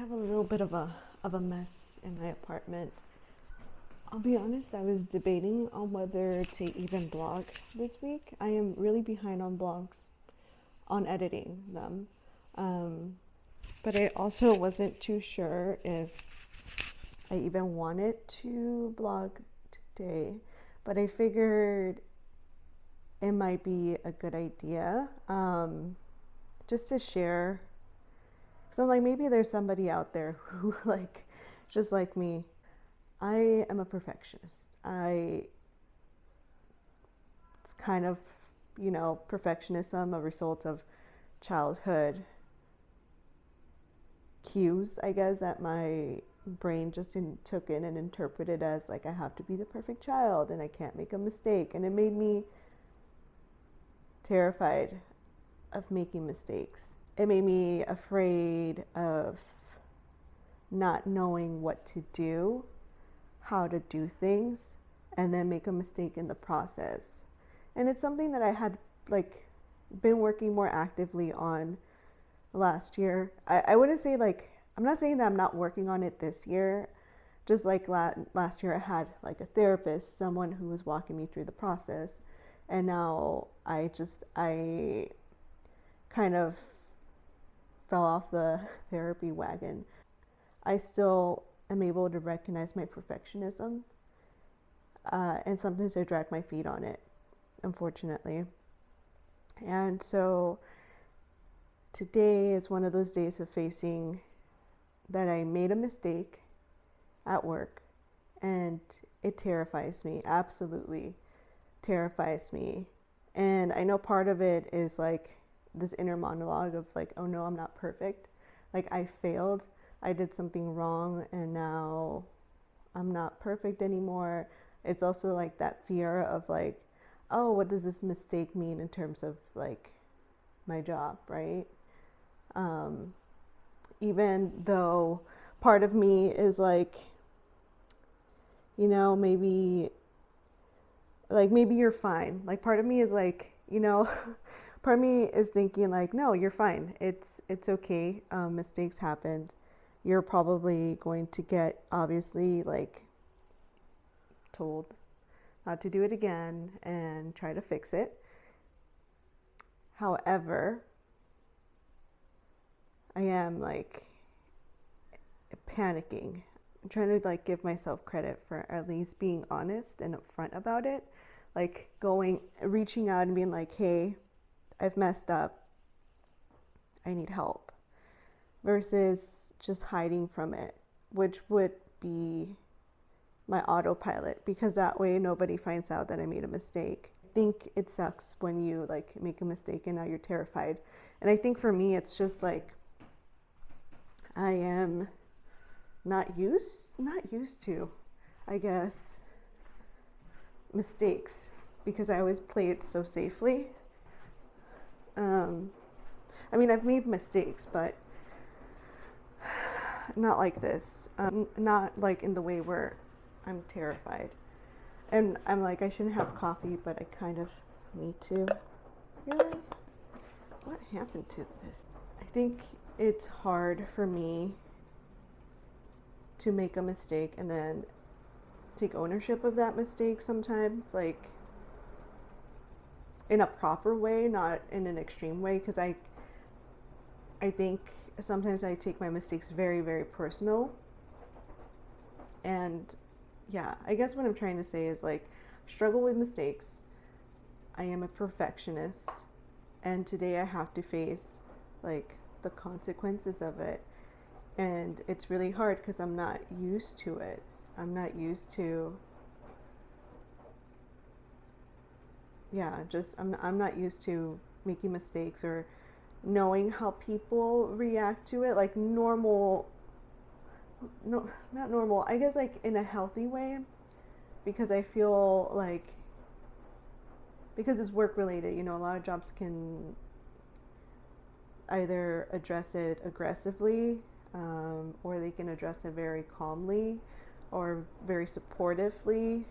have a little bit of a mess in my apartment. I'll be honest, I was debating on whether to even blog this week. I am really behind on blogs, on editing them. But I also wasn't too sure if I even wanted to blog today. But I figured it might be a good idea just to share. So like maybe there's somebody out there who like just like me. I am a perfectionist. It's kind of, perfectionism a result of childhood cues, I guess, that my brain just took in and interpreted as like I have to be the perfect child and I can't make a mistake. And it made me terrified of making mistakes. It made me afraid of not knowing what to do, how to do things, and then make a mistake in the process. And it's something that I had been working more actively on last year. I wouldn't say I'm not saying that I'm not working on it this year. Just like last year I had a therapist, someone who was walking me through the process. And now I kind of fell off the therapy wagon. I still am able to recognize my perfectionism. And sometimes I drag my feet on it, unfortunately. And so today is one of those days of facing that I made a mistake at work, and it terrifies me, absolutely terrifies me. And I know part of it is this inner monologue of oh no, I'm not perfect. I failed, I did something wrong, and now I'm not perfect anymore. It's also that fear of oh, what does this mistake mean in terms of my job, right? Even though part of me is maybe you're fine. Part of me is part of me is thinking no, you're fine. It's okay. Mistakes happened. You're probably going to get obviously told not to do it again and try to fix it. However, I am panicking. I'm trying to give myself credit for at least being honest and upfront about it. Reaching out and being hey, I've messed up. I need help. Versus just hiding from it, which would be my autopilot, because that way nobody finds out that I made a mistake. I think it sucks when you make a mistake and now you're terrified. And I think for me it's just I am not used to, I guess, mistakes, because I always play it so safely. I've made mistakes, but not like this. Not in the way where I'm terrified. And I'm I shouldn't have coffee, but I kind of need to. Really? What happened to this? I think it's hard for me to make a mistake and then take ownership of that mistake sometimes, in a proper way, not in an extreme way, because I think sometimes I take my mistakes very, very personal. And yeah, I guess what I'm trying to say is struggle with mistakes. I am a perfectionist, and today I have to face the consequences of it. And it's really hard because I'm not used to it. I'm not used to, I'm not used to making mistakes or knowing how people react to it, normal, no, not normal, I guess in a healthy way, because I feel because it's work related, a lot of jobs can either address it aggressively, or they can address it very calmly or very supportively.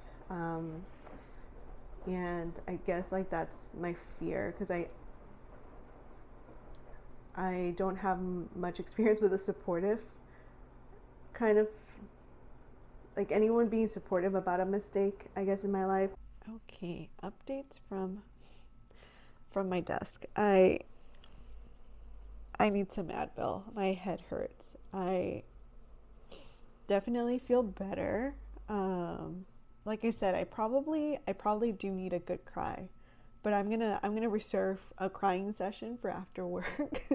And I guess that's my fear, because I don't have much experience with a supportive kind of like anyone being supportive about a mistake, I guess, in my life. Okay, updates from my desk. I need some Advil. My head hurts. I definitely feel better. Like I said, I probably do need a good cry, but I'm gonna reserve a crying session for after work.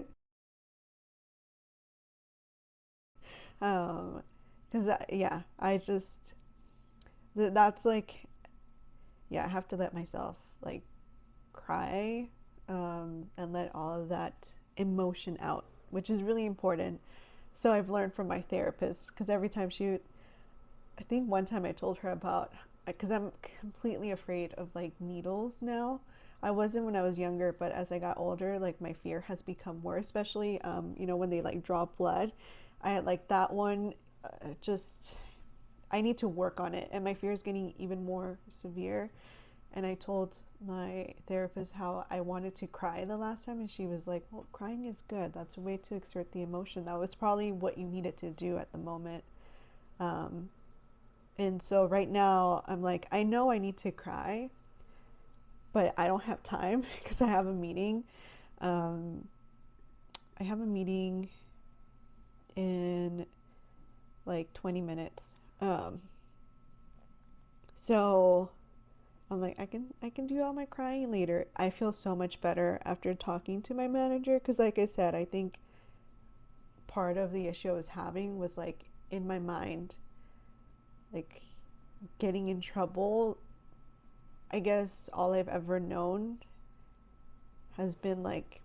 Because yeah, I just that's like, yeah, I have to let myself like cry, and let all of that emotion out, which is really important. So I've learned from my therapist, because every time I think one time I told her about, because I'm completely afraid of like needles now. I wasn't when I was younger, but as I got older, like my fear has become more, especially, when they like draw blood. I had like that one, just, I need to work on it, and my fear is getting even more severe. And I told my therapist how I wanted to cry the last time, and she was like, well, crying is good. That's a way to exert the emotion. That was probably what you needed to do at the moment. And so right now, I'm like, I know I need to cry, but I don't have time because I have a meeting. I have a meeting in like 20 minutes. So I'm like, I can do all my crying later. I feel so much better after talking to my manager, because like I said, I think part of the issue I was having was like in my mind, like getting in trouble. I guess all I've ever known has been like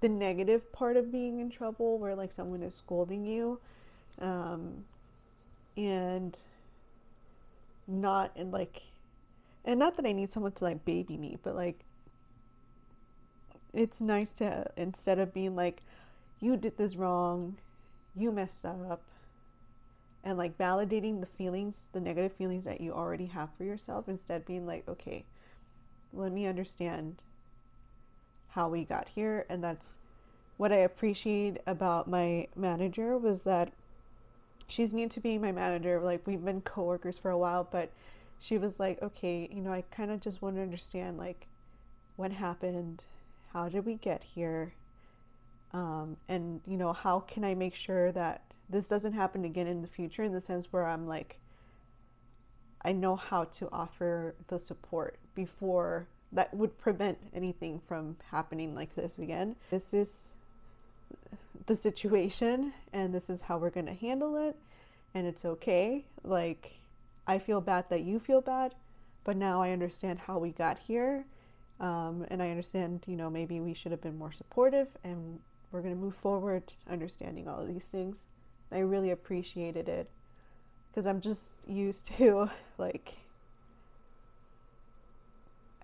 the negative part of being in trouble, where like someone is scolding you, and not in like, and not that I need someone to like baby me, but like it's nice to, instead of being like, you did this wrong, you messed up, and like validating the feelings, the negative feelings that you already have for yourself, instead being like, okay, let me understand how we got here. And that's what I appreciate about my manager, was that she's new to being my manager. Like, we've been coworkers for a while, but she was like, okay, I kind of just want to understand like what happened, how did we get here, and how can I make sure that this doesn't happen again in the future, in the sense where I'm like, I know how to offer the support before that would prevent anything from happening like this again. This is the situation, and this is how we're going to handle it, and it's okay. Like, I feel bad that you feel bad, but now I understand how we got here, and I understand, maybe we should have been more supportive, and we're going to move forward understanding all of these things. I really appreciated it, because I'm just used to like,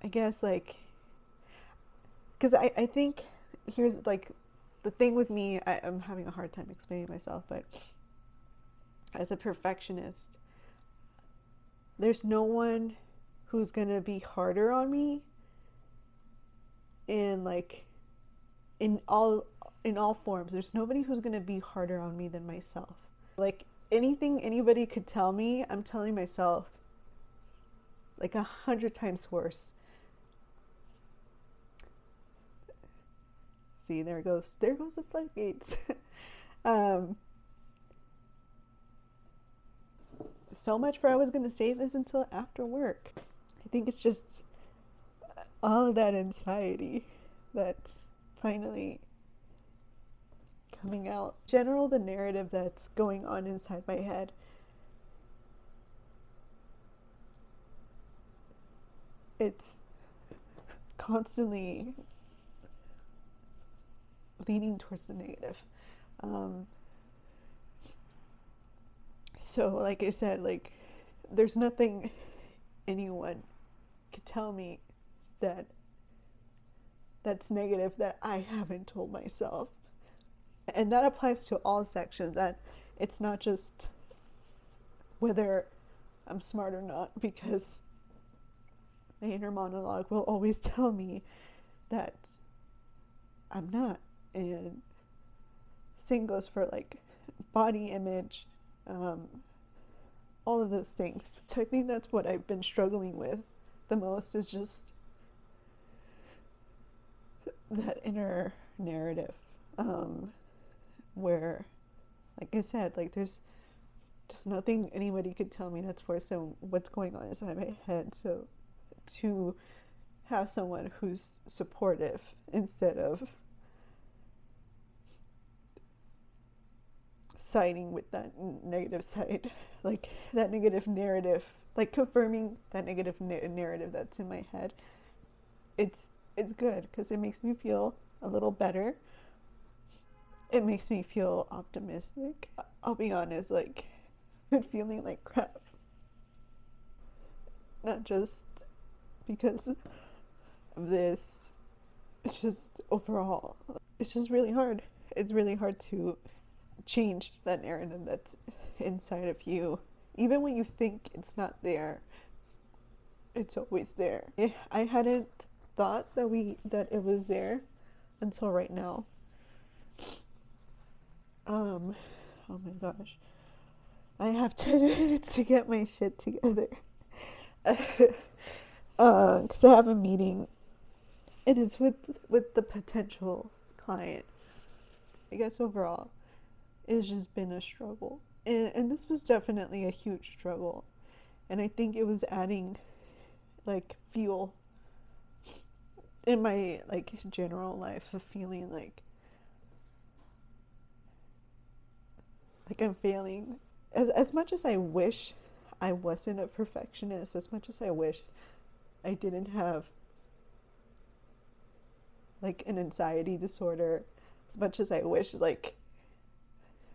I guess like, because I think here's like the thing with me, I'm having a hard time explaining myself, but as a perfectionist, there's no one who's gonna be harder on me in like, in all forms. There's nobody who's gonna be harder on me than myself. Like, anything anybody could tell me, I'm telling myself like 100 times worse. See, there goes the floodgates. So much for I was gonna save this until after work. I think it's just all of that anxiety that's finally coming out. General, the narrative that's going on inside my head. It's constantly leaning towards the negative. So like I said, like, there's nothing anyone could tell me that's negative that I haven't told myself. And that applies to all sections, that it's not just whether I'm smart or not, because my inner monologue will always tell me that I'm not. And same goes for like body image, all of those things. So I think that's what I've been struggling with the most, is just that inner narrative, where, like I said, like there's just nothing anybody could tell me that's worse than what's going on inside my head. So to have someone who's supportive instead of siding with that negative side, like that negative narrative, like confirming that negative narrative that's in my head, it's good, because it makes me feel a little better. It makes me feel optimistic. I'll be honest, like, I've been feeling like crap, not just because of this, it's just overall, it's just really hard. It's really hard to change that narrative that's inside of you. Even when you think it's not there, it's always there. I hadn't thought that it was there until right now. Oh my gosh. I have 10 minutes to get my shit together. Because I have a meeting, and it's with the potential client. I guess overall, it's just been a struggle. And this was definitely a huge struggle. And I think it was adding, like, fuel in my, like, general life of feeling like I'm failing. As much as I wish I wasn't a perfectionist, as much as I wish I didn't have, like, an anxiety disorder, as much as I wish, like,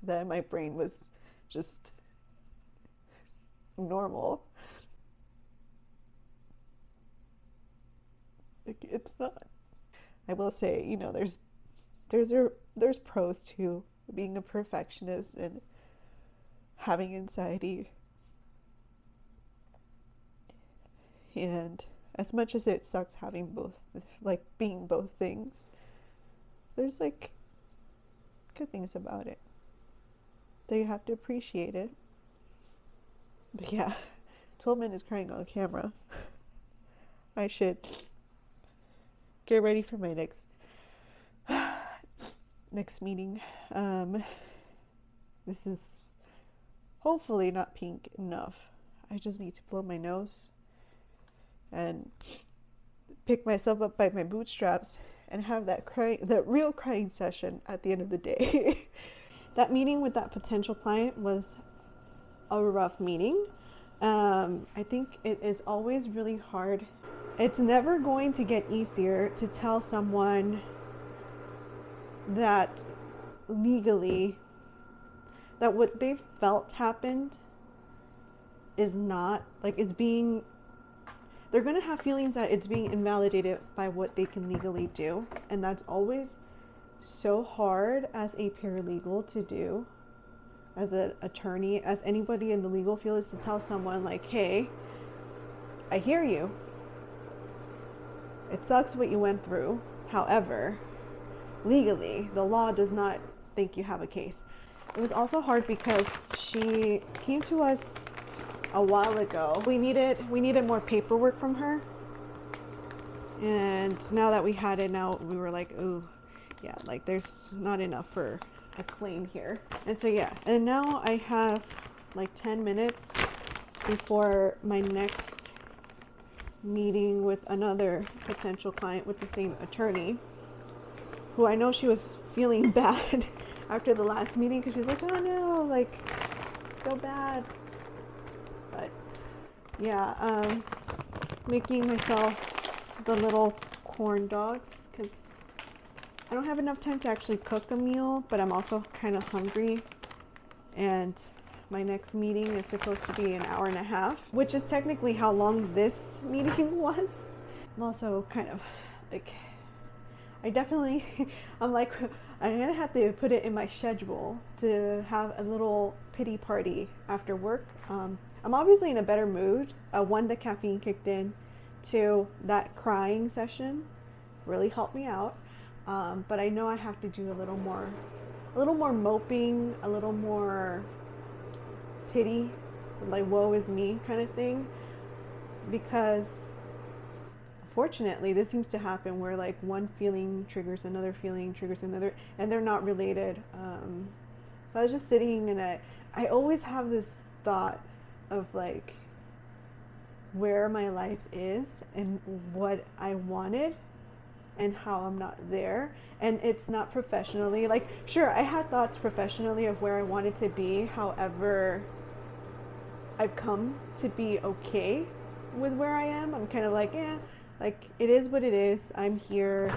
that my brain was just normal, like, it's not. I will say, you know, there's pros to being a perfectionist and having anxiety. And as much as it sucks having both, like being both things, there's like good things about it. So you have to appreciate it. But yeah, 12 minutes crying on camera. I should get ready for my next meeting. This is hopefully not pink enough. I just need to blow my nose and pick myself up by my bootstraps and have that real crying session at the end of the day. That meeting with that potential client was a rough meeting. I think it is always really hard. It's never going to get easier to tell someone that legally that what they've felt happened is not, like, it's being, they're going to have feelings that it's being invalidated by what they can legally do. And that's always so hard as a paralegal to do, as an attorney, as anybody in the legal field, is to tell someone like, hey, I hear you. It sucks what you went through. However, legally, the law does not think you have a case. It was also hard because she came to us a while ago. We needed more paperwork from her. And now that we had it, now we were like, ooh, yeah, like there's not enough for a claim here. And so yeah, and now I have like 10 minutes before my next meeting with another potential client with the same attorney, who I know she was feeling bad after the last meeting, because she's like, oh no, like, so bad. But yeah, making myself the little corn dogs, because I don't have enough time to actually cook a meal, but I'm also kind of hungry, and my next meeting is supposed to be an hour and a half, which is technically how long this meeting was. I'm also kind of like, I'm like, I'm gonna have to put it in my schedule to have a little pity party after work. I'm obviously in a better mood. One, the caffeine kicked in. Two, that crying session really helped me out. But I know I have to do a little more moping, a little more pity, like woe is me kind of thing, because fortunately this seems to happen where like one feeling triggers another feeling, triggers another, and they're not related. So I was just sitting and I always have this thought of like where my life is and what I wanted and how I'm not there. And it's not professionally. Like, sure, I had thoughts professionally of where I wanted to be. However, I've come to be okay with where I am. I'm kind of like, yeah, like it is what it is. I'm here.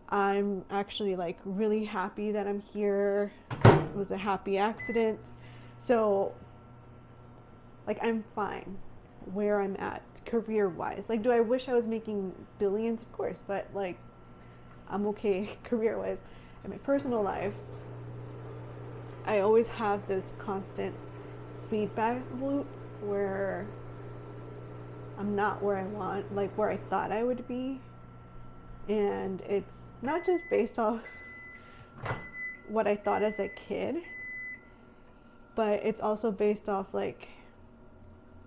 I'm actually like really happy that I'm here. It was a happy accident. So, like, I'm fine where I'm at career wise. Like, do I wish I was making billions? Of course, but like, I'm okay career wise. In my personal life, I always have this constant feedback loop where I'm not where I want, like where I thought I would be. And it's not just based off what I thought as a kid, but it's also based off like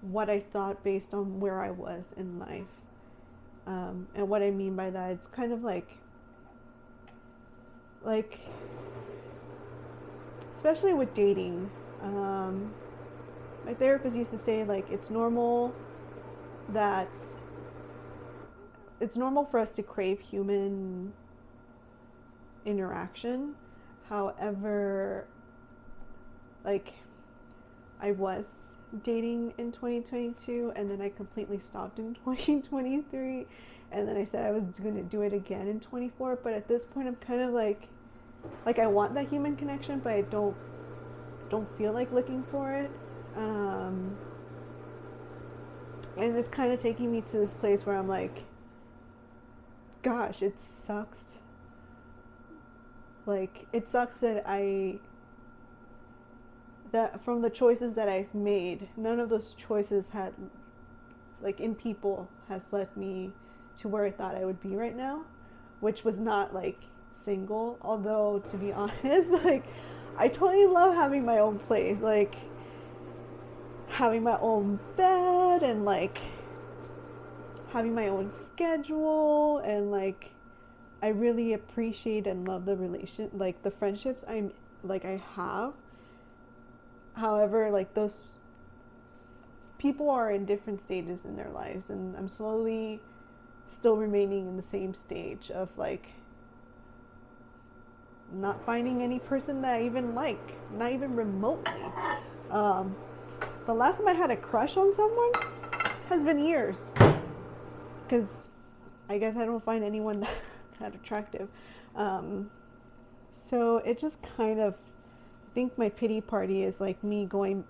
what I thought based on where I was in life. And what I mean by that, it's kind of like especially with dating, my therapist used to say like it's normal for us to crave human interaction. However, like I was dating in 2022 and then I completely stopped in 2023, and then I said I was going to do it again in 24, but at this point I'm kind of like I want that human connection, but I don't feel like looking for it. And it's kind of taking me to this place where I'm like, gosh, it sucks. Like, it sucks that from the choices that I've made, none of those choices had, like, in people has led me to where I thought I would be right now, which was not, like, single. Although, to be honest, like, I totally love having my own place, like, having my own bed and, like, having my own schedule, and, like, I really appreciate and love the friendships I have. However, like, those people are in different stages in their lives, and I'm slowly still remaining in the same stage of, like, not finding any person that I even like, not even remotely. The last time I had a crush on someone has been years, because I guess I don't find anyone that attractive. So it just kind of, I think my pity party is like me going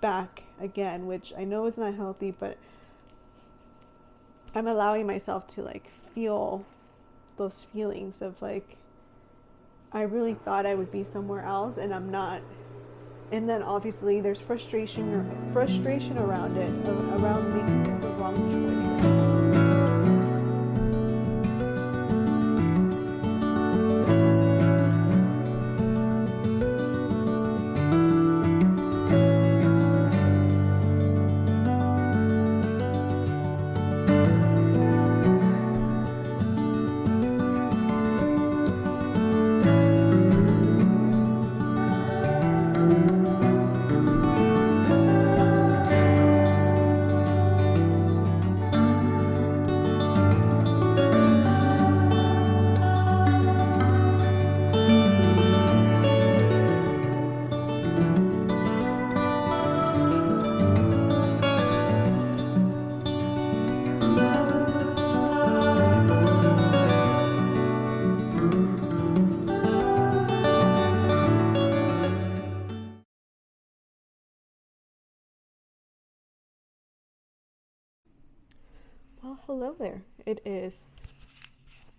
back again, which I know is not healthy, but I'm allowing myself to like feel those feelings of like, I really thought I would be somewhere else and I'm not. And then obviously there's frustration around it, around making the wrong choices. Well, hello there. It is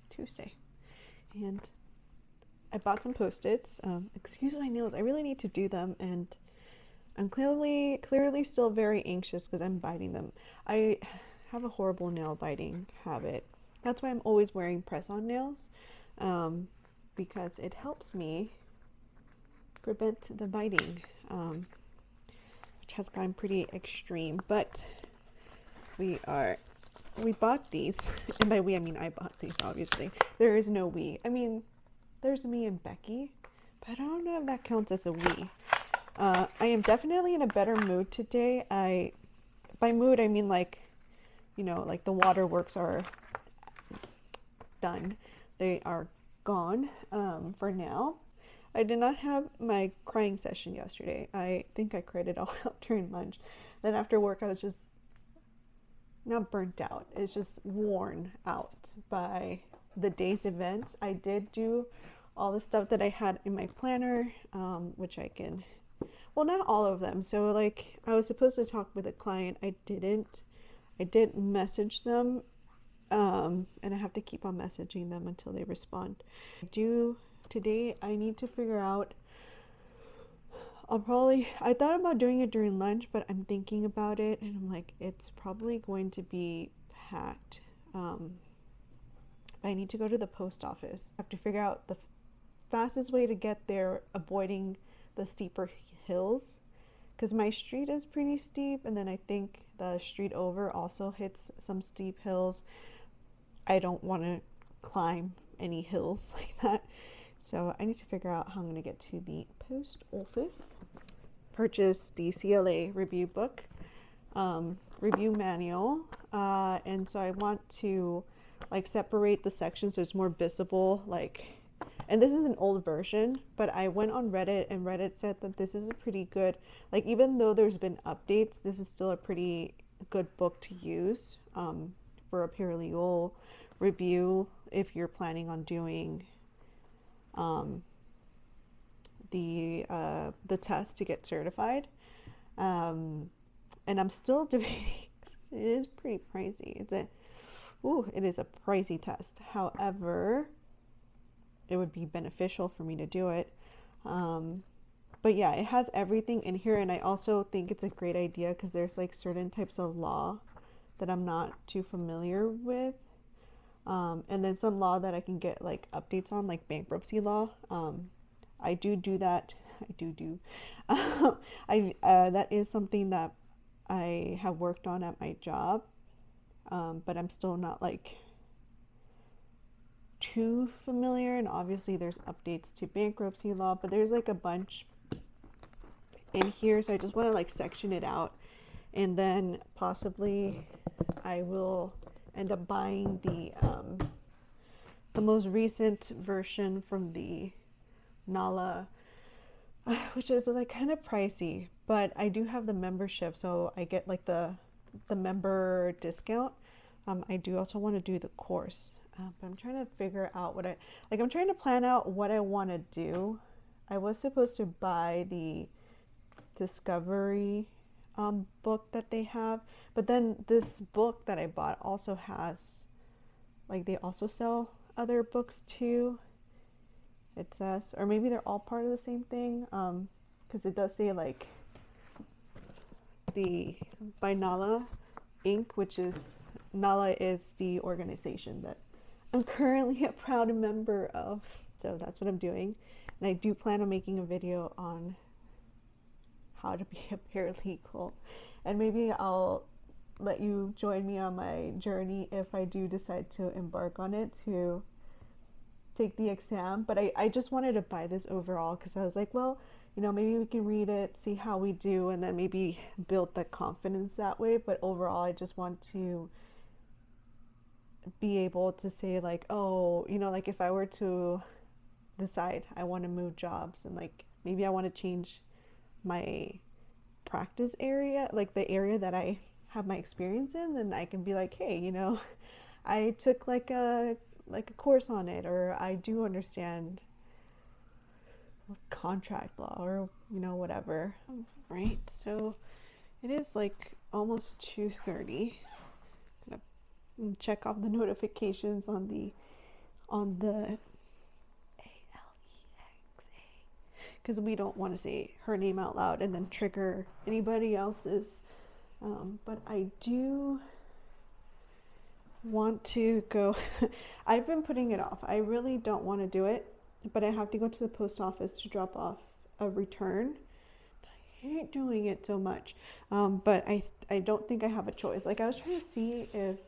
Tuesday, and I bought some Post-its. Excuse my nails. I really need to do them, and I'm clearly still very anxious because I'm biting them. I have a horrible nail biting habit. That's why I'm always wearing press-on nails, because it helps me prevent the biting, which which has gone pretty extreme, but we bought these, and by we I mean I bought these, obviously. There is no we. I mean, there's me and Becky, but I don't know if that counts as a we. I am definitely in a better mood today. By mood I mean like, you know, like the waterworks are done. They are gone for now. I did not have my crying session yesterday. I think I cried it all out during lunch. Then after work I was just not burnt out. It's just worn out by the day's events. I did do all the stuff that I had in my planner, which I can, well, not all of them. So like I was supposed to talk with a client. I didn't. I did message them, and I have to keep on messaging them until they respond. Today I need to figure out, I thought about doing it during lunch, but I'm thinking about it and I'm like, it's probably going to be packed. I need to go to the post office. I have to figure out the fastest way to get there, avoiding the steeper hills, because my street is pretty steep, and then I think the street over also hits some steep hills. I don't want to climb any hills like that. So I need to figure out how I'm going to get to the post office, purchase the CLA review book, review manual, and so I want to like separate the sections so it's more visible, like, and this is an old version, but I went on Reddit and Reddit said that this is a pretty good, like, even though there's been updates, this is still a pretty good book to use for a paralegal review if you're planning on doing the test to get certified. And I'm still debating. It is pretty pricey. It is a pricey test. However, it would be beneficial for me to do it. But yeah, it has everything in here, and I also think it's a great idea because there's like certain types of law that I'm not too familiar with. And then some law that I can get like updates on, like bankruptcy law. I do that. That is something that I have worked on at my job, but I'm still not like too familiar. And obviously there's updates to bankruptcy law, but there's like a bunch in here, so I just want to like section it out, and then possibly I will end up buying the most recent version from the NALA, which is like kind of pricey, but I do have the membership, so I get like the member discount. I do also want to do the course, but I'm trying to figure out I'm trying to plan out what I want to do. I was supposed to buy the discovery book that they have, but then this book that I bought also has, like, they also sell other books too, it says, or maybe they're all part of the same thing, because it does say like the by NALA Inc., which is NALA is the organization that I'm currently a proud member of. So that's what I'm doing, and I do plan on making a video on how to be a paralegal, and maybe I'll let you join me on my journey if I do decide to embark on it to take the exam. But I just wanted to buy this overall because I was like, well, you know, maybe we can read it, see how we do, and then maybe build the confidence that way. But overall, I just want to be able to say like, oh, you know, like if I were to decide I want to move jobs and like maybe I want to change my practice area, like the area that I have my experience in, then I can be like, hey, you know, I took like a course on it, or I do understand contract law, or you know, whatever. Right, so it is like almost 2:30. Gonna check off the notifications on the ALEXA, because we don't want to say her name out loud and then trigger anybody else's. But I do want to go. I've been putting it off. I really don't want to do it, but I have to go to the post office to drop off a return. hate doing it so much. But I don't think I have a choice. Like I was trying to see if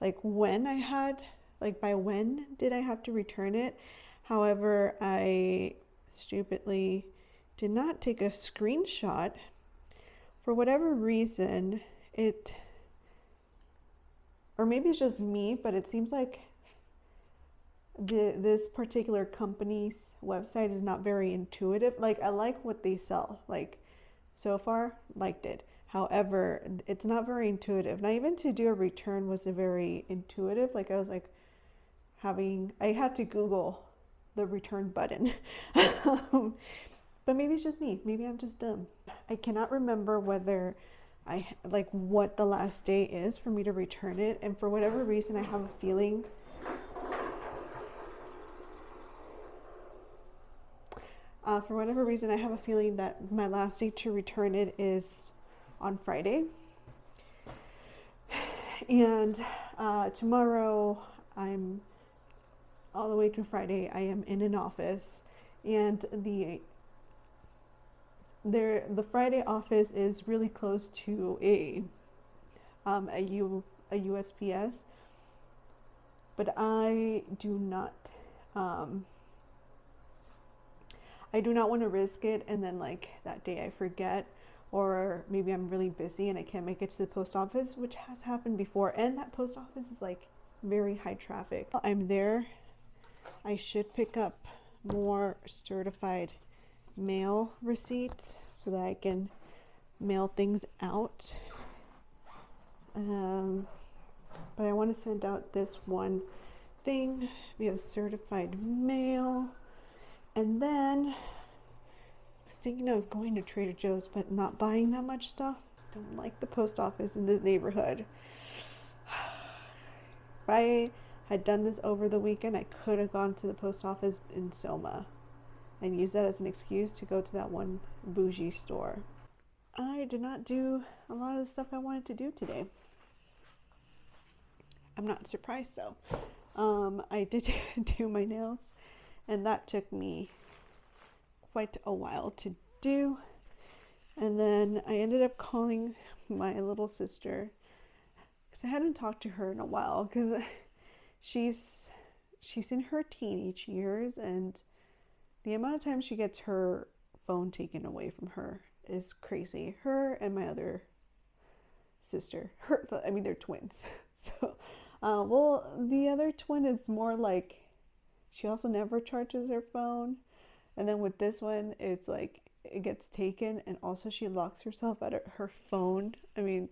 like when I had like by when did I have to return it. However, I stupidly did not take a screenshot. For whatever reason, it, or maybe it's just me, but it seems like this particular company's website is not very intuitive. Like I like what they sell, like so far liked it. However, it's not very intuitive. Now even to do a return was a very intuitive. Like I was like I had to Google the return button. But maybe it's just me. Maybe I'm just dumb. I cannot remember whether I like what the last day is for me to return it, and for whatever reason I have a feeling that my last day to return it is on Friday. And tomorrow, I'm all the way to Friday, I am in an office, and the Friday office is really close to a USPS, but I do not want to risk it and then like that day I forget, or maybe I'm really busy and I can't make it to the post office, which has happened before, and that post office is like very high traffic. I'm there. I should pick up more certified mail receipts so that I can mail things out. But I want to send out this one thing via certified mail. And then I was thinking of going to Trader Joe's but not buying that much stuff. I just don't like the post office in this neighborhood. If I had done this over the weekend, I could have gone to the post office in Soma and use that as an excuse to go to that one bougie store. I did not do a lot of the stuff I wanted to do today. I'm not surprised though. I did do my nails, and that took me quite a while to do. And then I ended up calling my little sister because I hadn't talked to her in a while, because she's in her teenage years, and the amount of time she gets her phone taken away from her is crazy. Her and my other sister, they're twins. So, well, the other twin is more like, she also never charges her phone. And then with this one, it's like, it gets taken, and also she locks herself out of her phone. I mean,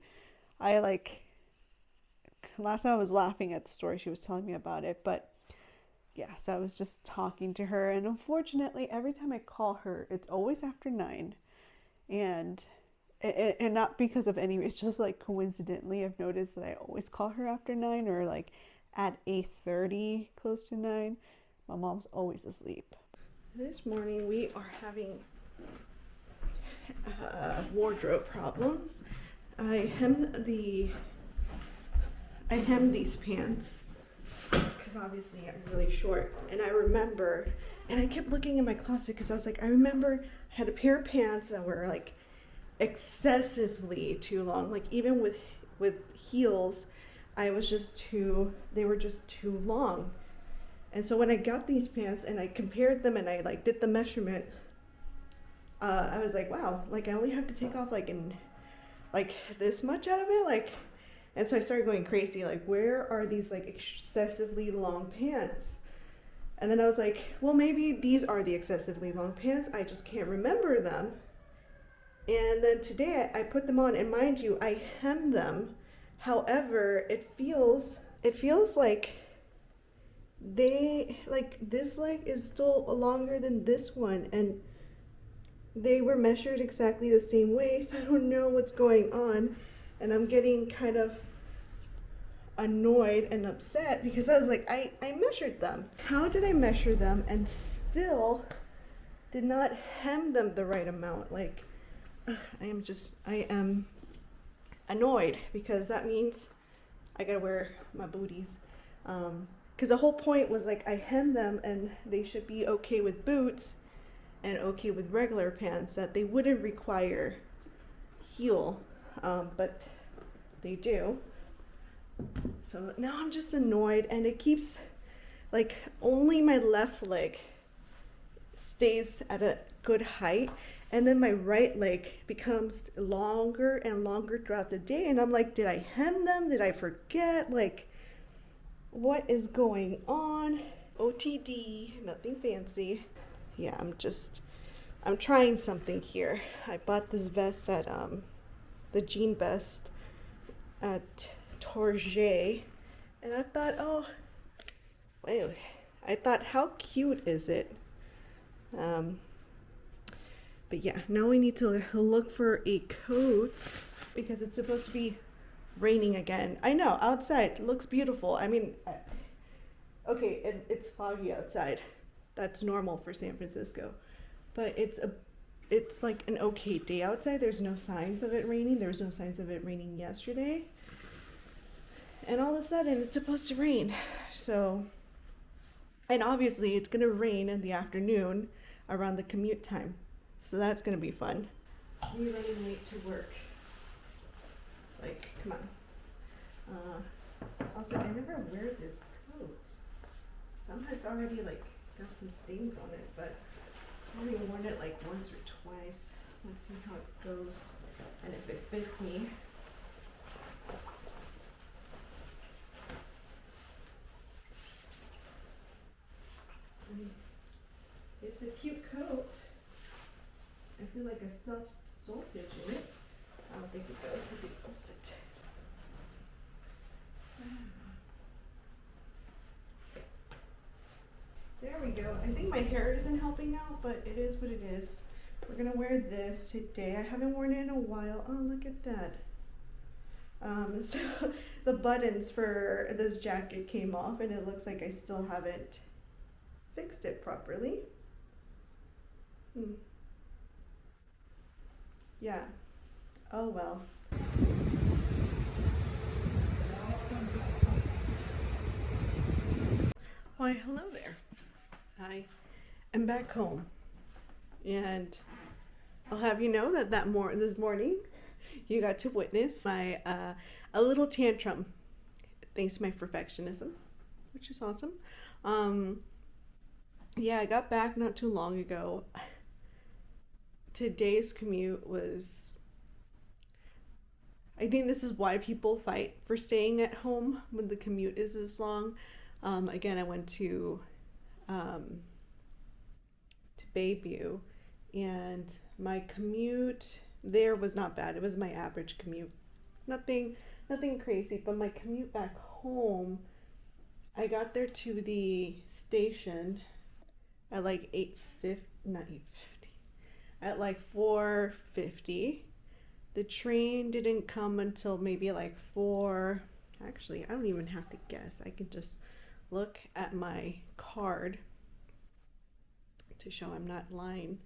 last time I was laughing at the story she was telling me about it, but yeah, so I was just talking to her, and unfortunately, every time I call her, it's always after 9, and not because of any, it's just like coincidentally, I've noticed that I always call her after 9, or like at 8:30, close to 9. My mom's always asleep. This morning we are having wardrobe problems. I hemmed these pants because obviously I'm really short, and I remember, and I kept looking in my closet because I was like, I remember I had a pair of pants that were like excessively too long, like even with heels, they were just too long. And so when I got these pants and I compared them and I like did the measurement, I was like, wow, like I only have to take off like this much out of it, like. And so I started going crazy, like, where are these like excessively long pants? And then I was like, well, maybe these are the excessively long pants, I just can't remember them. And then today I put them on, and mind you, I hemmed them. However, it feels like this leg is still longer than this one, and they were measured exactly the same way, so I don't know what's going on. And I'm getting kind of annoyed and upset because I was like, I measured them. How did I measure them and still did not hem them the right amount? Like, I am annoyed because that means I gotta wear my booties. Because the whole point was like, I hem them and they should be okay with boots. and okay with regular pants that they wouldn't require heel, but they do. So now I'm just annoyed, and it keeps like only my left leg stays at a good height, and then my right leg becomes longer and longer throughout the day, and I'm like, did I hem them? Did I forget? Like, what is going on? OTD, nothing fancy. Yeah, I'm trying something here. I bought this vest at the jean vest at Target, and I thought, oh wait, I thought, how cute is it? But yeah, now we need to look for a coat because it's supposed to be raining again. I know, outside looks beautiful. I mean, okay, it's foggy outside. That's normal for San Francisco. But it's like an okay day outside. There's no signs of it raining. There was no signs of it raining yesterday. And all of a sudden it's supposed to rain. So, and obviously it's gonna rain in the afternoon around the commute time. So that's gonna be fun. Me running late to work. Like, come on. Also, I never wear this coat. Somehow it's already like got some stains on it, but I've only worn it like once or twice. Let's see how it goes and if it fits me. It's a cute coat. I feel like I stuffed sausage in it. I don't think it goes with this outfit. There we go. I think my hair isn't helping out, but it is what it is. We're gonna wear this today. I haven't worn it in a while. Oh, look at that. So the buttons for this jacket came off, and it looks like I still haven't fixed it properly. Yeah. Oh well. Why, hello there. I am back home, and I'll have you know that this morning you got to witness my a little tantrum thanks to my perfectionism, which is awesome. Yeah, I got back not too long ago. Today's commute was, I think this is why people fight for staying at home when the commute is this long. Again, I went to Bayview, and my commute there was not bad. It was my average commute. Nothing crazy, but my commute back home, I got there to the station at like 8:50, not 8:50, at like 4:50. The train didn't come until maybe like 4. Actually, I don't even have to guess. I can just look at my card to show I'm not lying.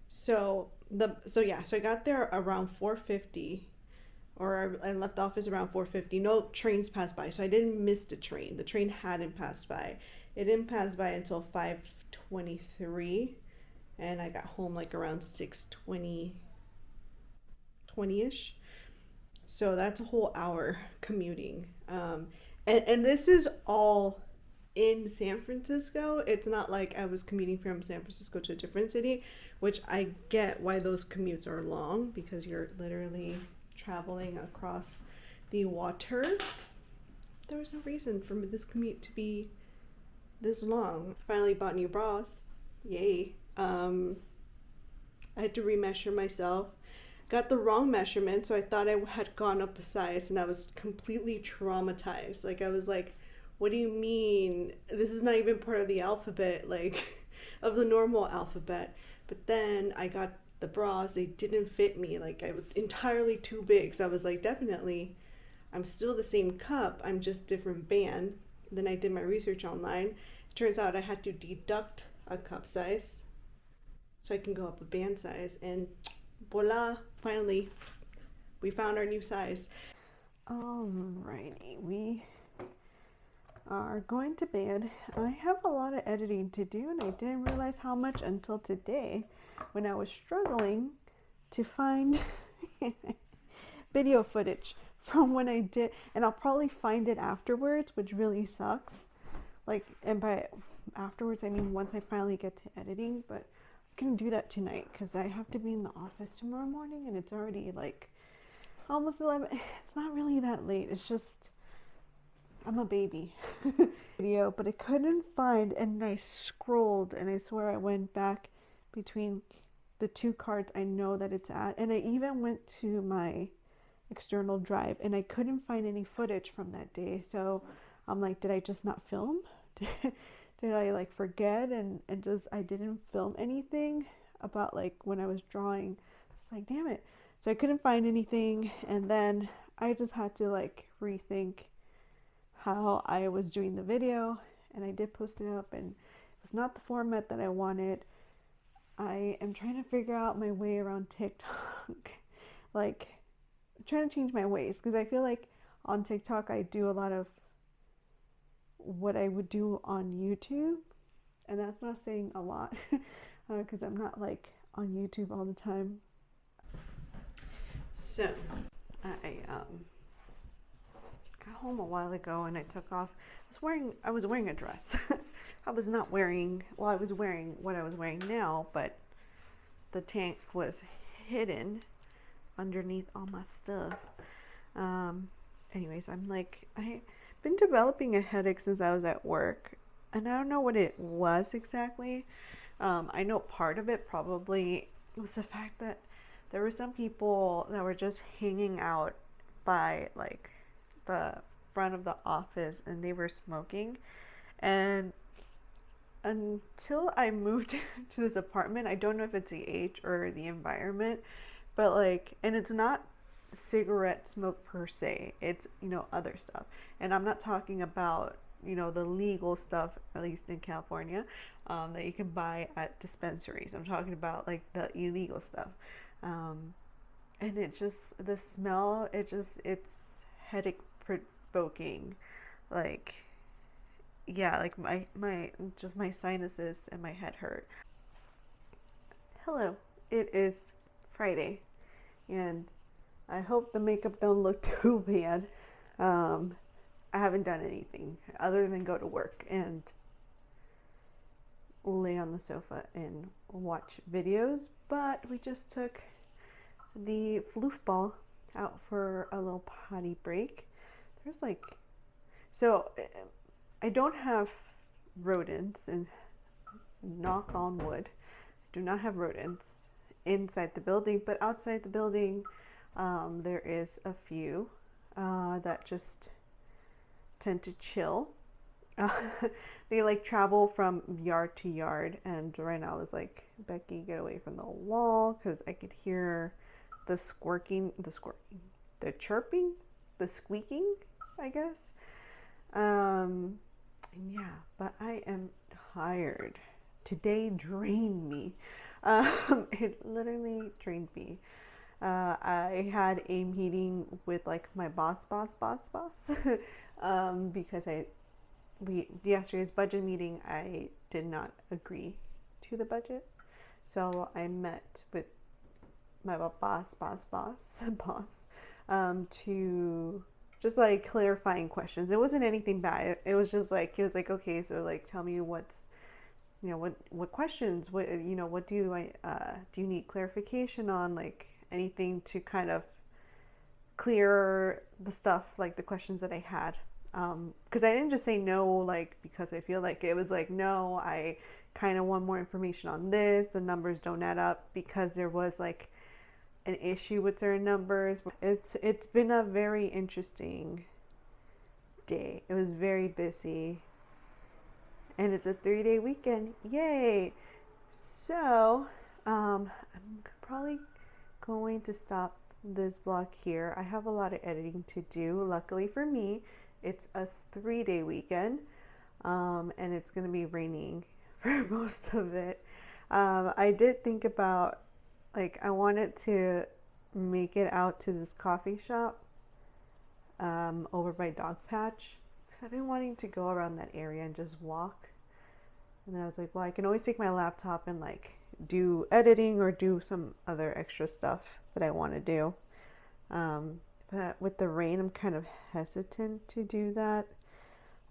So I got there around 4:50, or I left the office around 4:50. No trains passed by, so I didn't miss the train. The train hadn't passed by. It didn't pass by until 5:23, and I got home like around 6:20 ish. So that's a whole hour commuting. And this is all in San Francisco. It's not like I was commuting from San Francisco to a different city, which I get why those commutes are long, because you're literally traveling across the water. There was no reason for this commute to be this long. Finally bought new bras. Yay. I had to remeasure myself. Got the wrong measurement, so I thought I had gone up a size, and I was completely traumatized. Like, I was like, what do you mean? This is not even part of the alphabet, like, of the normal alphabet. But then I got the bras, they didn't fit me. Like, I was entirely too big. So I was like, definitely, I'm still the same cup, I'm just different band. Then I did my research online. It turns out I had to deduct a cup size so I can go up a band size, and voila, finally, we found our new size. Alrighty, we are going to bed. I have a lot of editing to do, and I didn't realize how much until today when I was struggling to find video footage from when I did, and I'll probably find it afterwards, which really sucks. Like, and by afterwards I mean once I finally get to editing, but I'm gonna do that tonight because I have to be in the office tomorrow morning, and it's already like almost 11. It's not really that late, it's just I'm a baby. Video, but I couldn't find, and I scrolled, and I swear I went back between the two cards I know that it's at, and I even went to my external drive, and I couldn't find any footage from that day. So I'm like, did I just not film? Did I like forget and just I didn't film anything about like when I was drawing? It's like, damn it. So I couldn't find anything, and then I just had to like rethink how I was doing the video, and I did post it up, and it was not the format that I wanted. I am trying to figure out my way around TikTok. Like, I'm trying to change my ways, because I feel like on TikTok I do a lot of what I would do on YouTube, and that's not saying a lot because I'm not like on YouTube all the time. So I got home a while ago, and I took off. I was wearing a dress. I was wearing what I was wearing now, but the tank was hidden underneath all my stuff. Anyways, I've been developing a headache since I was at work, and I don't know what it was exactly. I know part of it probably was the fact that there were some people that were just hanging out by like the front of the office, and they were smoking. And until I moved to this apartment, I don't know if it's the age or the environment, but like, and it's not cigarette smoke per se, it's, you know, other stuff. And I'm not talking about, you know, the legal stuff, at least in California, that you can buy at dispensaries. I'm talking about like the illegal stuff. And it just, the smell, it's headache provoking. Like, yeah, like my sinuses and my head hurt. Hello, it is Friday, and I hope the makeup don't look too bad. I haven't done anything other than go to work and lay on the sofa and watch videos, but we just took the floofball out for a little potty break. There's like, so I don't have rodents, and knock on wood, I do not have rodents inside the building, but outside the building there is a few that just tend to chill. They like travel from yard to yard, and right now I was like, Becky, get away from the wall, because I could hear the the chirping, the squeaking, I guess. Yeah, but I am tired. Today drained me. It literally drained me. I had a meeting with like my boss because yesterday's budget meeting, I did not agree to the budget. So I met with my boss to just like clarifying questions. It wasn't anything bad. It was just like, he was like, okay, so like, tell me what's, you know, what questions, what, you know, what do you need clarification on, like anything to kind of clear the stuff, like the questions that I had. Because I didn't just say no, like, because I feel like it was like, no, I kind of want more information on this. The numbers don't add up, because there was like an issue with certain numbers. It's been a very interesting day. It was very busy, and it's a 3-day weekend. Yay! So I'm probably going to stop this vlog here. I have a lot of editing to do. Luckily for me, it's a 3-day weekend, and it's going to be raining for most of it. I did think about, like, I wanted to make it out to this coffee shop over by Dog Patch. because I've been wanting to go around that area and just walk. And then I was like, well, I can always take my laptop and like do editing or do some other extra stuff that I want to do. But with the rain, I'm kind of hesitant to do that.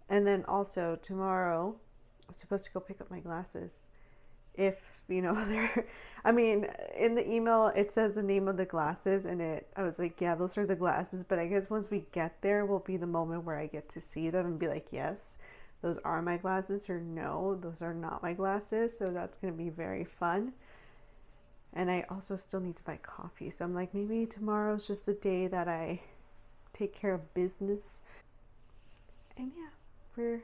And then also tomorrow, I'm supposed to go pick up my glasses. If, you know, they're, I mean, in the email, it says the name of the glasses, and I was like, yeah, those are the glasses. But I guess once we get there will be the moment where I get to see them and be like, yes, those are my glasses, or no, those are not my glasses. So that's going to be very fun. And I also still need to buy coffee. So I'm like, maybe tomorrow's just a day that I take care of business. And yeah, we're